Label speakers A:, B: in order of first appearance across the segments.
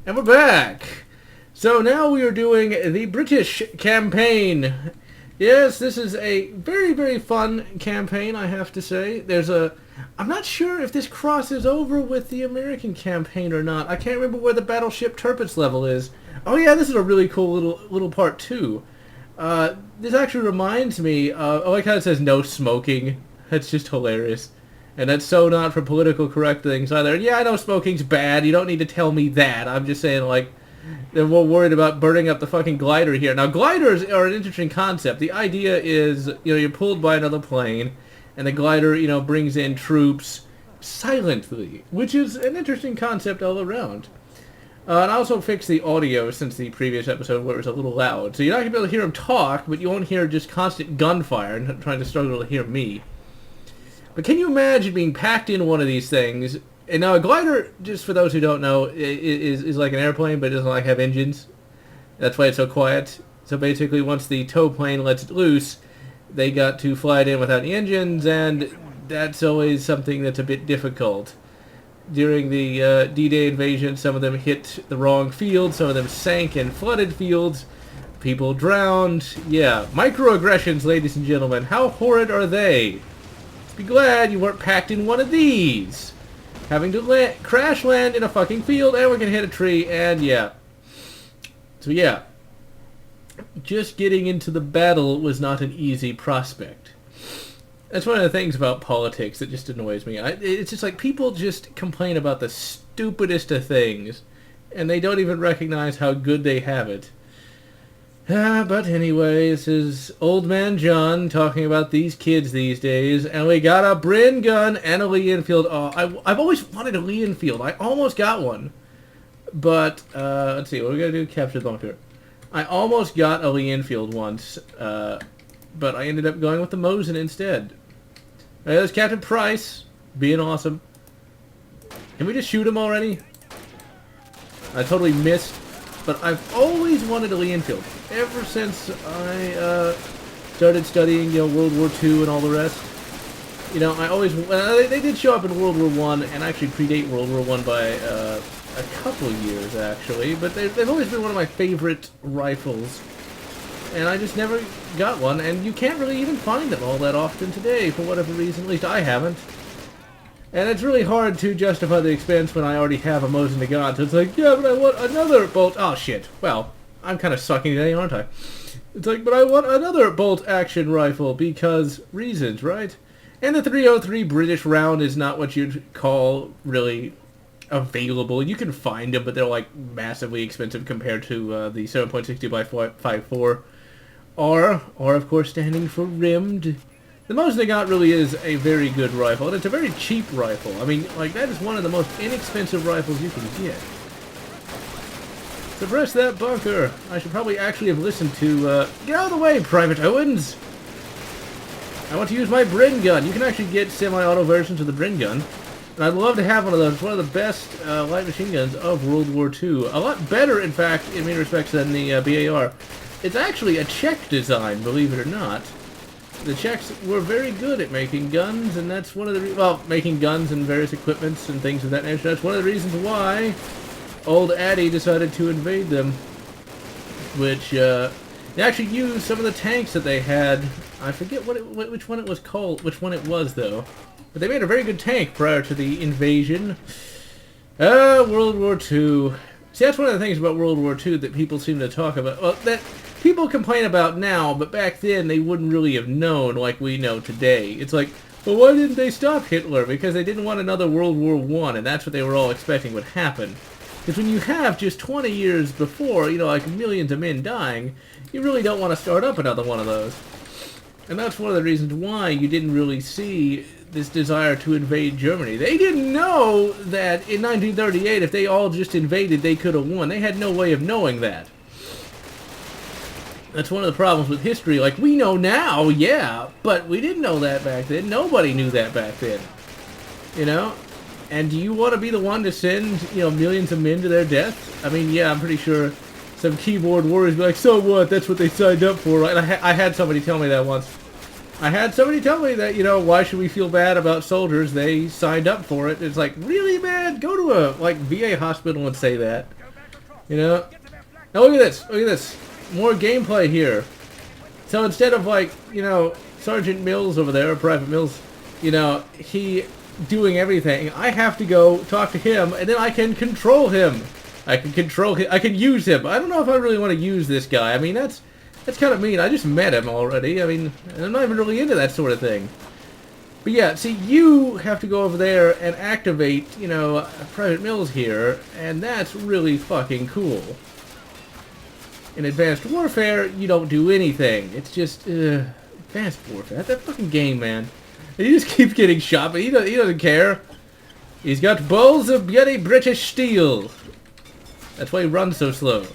A: And we're back! So now we are doing the British campaign. Yes, this is a very, very fun campaign, I have to say. I'm not sure if this crosses over with the American campaign or not. I can't remember where the Battleship Tirpitz level is. Oh yeah, this is a really cool little part too. This actually reminds me, I like how it says no smoking. That's just hilarious. And that's so not for political correct things either. Yeah, I know smoking's bad. You don't need to tell me that. I'm just saying, like, they're more worried about burning up the fucking glider here. Now, gliders are an interesting concept. The idea is, you're pulled by another plane, and the glider, brings in troops silently, which is an interesting concept all around. And I also fixed the audio since the previous episode where it was a little loud. So you're not going to be able to hear them talk, but you won't hear just constant gunfire and trying to struggle to hear me. But can you imagine being packed in one of these things? And now a glider, just for those who don't know, is like an airplane, but it doesn't have engines. That's why it's so quiet. So basically, once the tow plane lets it loose, they got to fly it in without any engines, and that's always something that's a bit difficult. During the D-Day invasion, some of them hit the wrong field, some of them sank in flooded fields, people drowned. Yeah, microaggressions, ladies and gentlemen. How horrid are they? Be glad you weren't packed in one of these. Having to crash land in a fucking field, and we're gonna hit a tree, and yeah. So yeah. Just getting into the battle was not an easy prospect. That's one of the things about politics that just annoys me. It's just like people just complain about the stupidest of things, and they don't even recognize how good they have it. But anyway, this is Old Man John talking about these kids these days, and we got a Bren gun and a Lee Enfield. Oh, I've always wanted a Lee Enfield. I almost got one. But, let's see, what are we going to do? Capture the bunker. I almost got a Lee Enfield once, but I ended up going with the Mosin instead. There's Captain Price, being awesome. Can we just shoot him already? I totally missed. But I've always wanted a Lee Enfield. Ever since I started studying, World War II and all the rest. I always... they did show up in World War I and actually predate World War I by a couple years, actually. But they've always been one of my favorite rifles. And I just never got one. And you can't really even find them all that often today, for whatever reason. At least I haven't. And it's really hard to justify the expense when I already have a Mosin Nagant. So it's like, yeah, but I want another bolt... Oh, shit. Well, I'm kind of sucking today, aren't I? It's like, but I want another bolt-action rifle because reasons, right? And the 303 British round is not what you'd call really available. You can find them, but they're, like, massively expensive compared to the 7.62 by 5.4. Or, of course, standing for rimmed... The Mosin Nagant really is a very good rifle, and it's a very cheap rifle. I mean, like, that is one of the most inexpensive rifles you can get. Suppress that bunker. I should probably actually have listened to, get out of the way, Private Owens! I want to use my Bren gun. You can actually get semi-auto versions of the Bren gun. And I'd love to have one of those. It's one of the best light machine guns of World War II. A lot better, in fact, in many respects, than the BAR. It's actually a Czech design, believe it or not. The Czechs were very good at making guns, and that's one of the... making guns and various equipments and things of that nature. That's one of the reasons why old Addy decided to invade them. Which, they actually used some of the tanks that they had. I forget which one it was called, which one it was, though. But they made a very good tank prior to the invasion. World War II. See, that's one of the things about World War II that people seem to talk about. Well, that... people complain about now, but back then they wouldn't really have known like we know today. It's like, well, why didn't they stop Hitler? Because they didn't want another World War I, and that's what they were all expecting would happen. Because when you have just 20 years before, like millions of men dying, you really don't want to start up another one of those. And that's one of the reasons why you didn't really see this desire to invade Germany. They didn't know that in 1938, if they all just invaded, they could have won. They had no way of knowing that. That's one of the problems with history. Like, we know now, yeah, but we didn't know that back then. Nobody knew that back then. And do you want to be the one to send, millions of men to their death? I mean, yeah, I'm pretty sure some keyboard warriors be like, so what? That's what they signed up for, right? I had somebody tell me that once. I had somebody tell me that, why should we feel bad about soldiers? They signed up for it. It's like, really, man? Go to a, VA hospital and say that. You know? Now look at this. Look at this. More gameplay here. So instead of like, you know, Sergeant Mills over there, or Private Mills, you know, he doing everything, I have to go talk to him, and then I can control him. I can control him. I can use him. I don't know if I really want to use this guy. I mean, that's kind of mean. I just met him already. I mean, I'm not even really into that sort of thing. But yeah, see, you have to go over there and activate, you know, Private Mills here, and that's really fucking cool. In Advanced Warfare, you don't do anything. It's just, Advanced Warfare. That fucking game, man. And he just keeps getting shot, but he doesn't care. He's got balls of bloody British steel. That's why he runs so slow.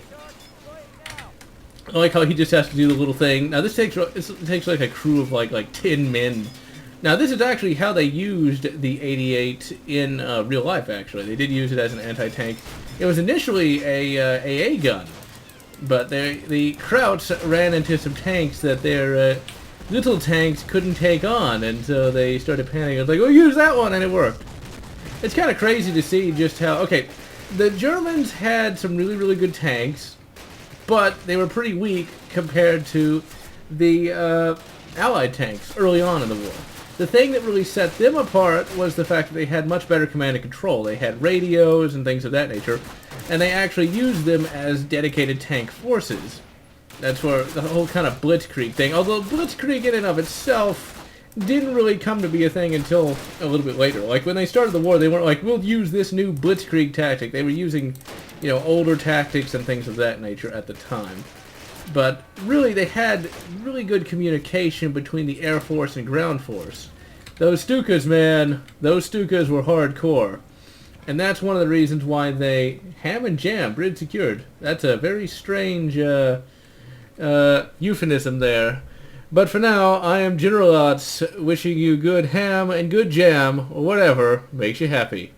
A: I like how he just has to do the little thing. Now this takes like a crew of like 10 men. Now this is actually how they used the 88 in real life. Actually, they did use it as an anti-tank. It was initially a AA gun, but the Krauts ran into some tanks that their little tanks couldn't take on, and so they started panicking. It's like, oh, use that one, and it worked. It's kind of crazy to see just how. Okay, the Germans had some really, really good tanks, but they were pretty weak compared to the Allied tanks early on in the war. The thing that really set them apart was the fact that they had much better command and control. They had radios and things of that nature, and they actually used them as dedicated tank forces. That's where the whole kind of blitzkrieg thing, although blitzkrieg in and of itself didn't really come to be a thing until a little bit later. Like when they started the war, they weren't like, we'll use this new blitzkrieg tactic. They were using, you know, older tactics and things of that nature at the time. But really, they had really good communication between the Air Force and Ground Force. Those Stukas, man, those Stukas were hardcore. And that's one of the reasons why they ham and jam, bridge secured. That's a very strange euphemism there. But for now, I am GeneralLotz, wishing you good ham and good jam, or whatever makes you happy.